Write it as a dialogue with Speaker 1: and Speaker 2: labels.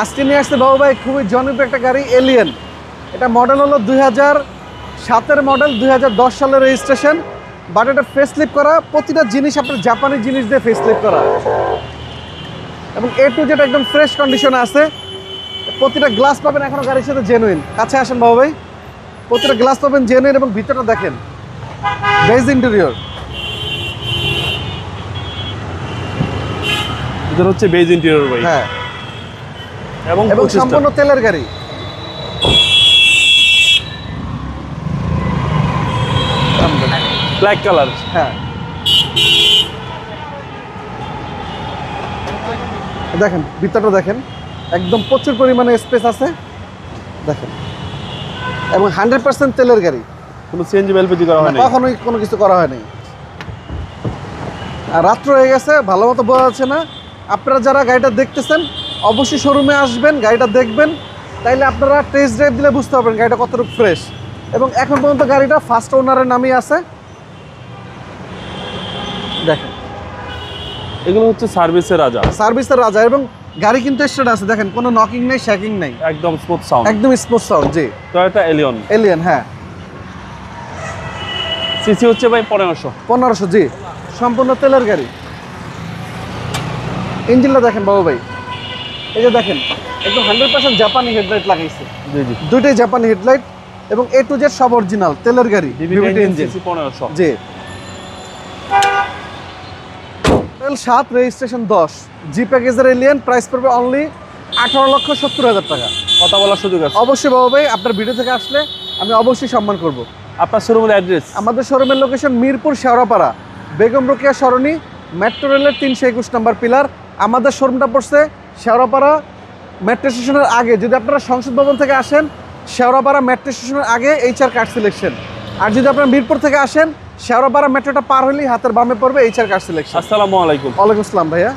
Speaker 1: আজকে নিয়ে আসছে বাবু ভাই খুবই জনপ্রিয় একটা গাড়ি এলিয়েন। এটা মডেল হলো 2007-এর মডেল, 2010 সালের রেজিস্ট্রেশন। বাট এটা ফেসলিফট করা, প্রতিটা জিনিস আপনার জাপানি জিনিস দিয়ে ফেসলিফট করা এবং A to Z একদম ফ্রেশ কন্ডিশনে আছে। প্রতিটা গ্লাস পাবেন এখনো গাড়ির সাথে জেনুইন। কাছে আসেন বাবু ভাই, প্রতিটা গ্লাস পাবেন জেনুইন এবং ভিতরটা দেখেন বেজ ইন্টেরিয়র।
Speaker 2: এটা হচ্ছে বেজ ইন্টেরিয়র ভাই।
Speaker 1: হ্যাঁ,
Speaker 2: এবং
Speaker 1: সম্পূর্ণ তেলের গাড়ি।
Speaker 2: Black colour.
Speaker 1: হ্যাঁ, দেখেন ভিতরটা দেখেন, একদম প্রচুর পরিমাণে স্পেস আছে দেখেন, এবং 100% তেলের গাড়ি।
Speaker 2: কোনো সিএনজি এলপিজি করা হয়নি,
Speaker 1: কখনোই কোনো কিছু করা হয়নি। আর রাত্র হয়ে গেছে, ভালো মতো বোঝা যাচ্ছে না। আপনারা যারা গাড়িটা দেখতেছেন অবশ্যই শোরুমে আসবেন, গাড়িটা দেখবেন, তাইলে আপনারা টেস্ট ড্রাইভ দিলে বুঝতে পারবেন গাড়িটা কতটুকু ফ্রেশ। এবং এখন পর্যন্ত গাড়িটা ফার্স্ট ওনারের নামই আছে। দেখেন
Speaker 2: এগুলো হচ্ছে সার্ভিসের রাজা,
Speaker 1: সার্ভিসের রাজা। এবং গাড়ি কিন্তু স্ট্রেট আছে, দেখেন কোনো নকিং নেই, শেকিং নেই,
Speaker 2: একদম স্মুথ সাউন্ড,
Speaker 1: একদম স্মুথ সাউন্ড। জি,
Speaker 2: টয়োটা এলিয়ন।
Speaker 1: এলিয়েন, হ্যাঁ।
Speaker 2: সিসি হচ্ছে ভাই 1500।
Speaker 1: জি, সম্পূর্ণ তেলের গাড়ি। ইঞ্জিনটা দেখেন বাবু ভাই, এই যে দেখেন একদম 100% জাপানি হেডলাইট লাগাইছে।
Speaker 2: জি জি,
Speaker 1: দুইটাই জাপানি হেডলাইট এবং A to Z সব অরিজিনাল তেলের গাড়ি,
Speaker 2: ডিভিডি ইঞ্জিন, সিসি 1500।
Speaker 1: জি, মডেল 7, রেজিস্ট্রেশন 10, জি প্যাকেজের এলিয়েন। প্রাইস পড়বে অনলি 18,70,000 টাকা।
Speaker 2: কথা বলার সুযোগ আছে
Speaker 1: অবশ্যই বাবু ভাই, আপনার ভিডিও থেকে আসলে আমি অবশ্যই সম্মান করব।
Speaker 2: আপনার শোরুমের অ্যাড্রেস?
Speaker 1: আমাদের শোরুমের লোকেশন মিরপুর শেওড়াপাড়া, বেগম রোকেয়া সরণি, মেট্রো রেলের 321 নম্বর পিলার। আমাদের শোরুমটা পড়ছে শেওড়াপাড়া মেট্রো স্টেশনের আগে। যদি আপনারা সংসদ ভবন থেকে আসেন, শেওড়াপাড়া মেট্রো স্টেশনের আগে HR কার সিলেকশন। আর যদি আপনারা মিরপুর থেকে আসেন, শেওড়াপাড়া মেট্রোটা পার হলেই হাতের বামে পড়বে HR কার সিলেকশন।
Speaker 2: আসসালামু আলাইকুম।
Speaker 1: ওয়ালাইকুম আসসালাম ভাইয়া।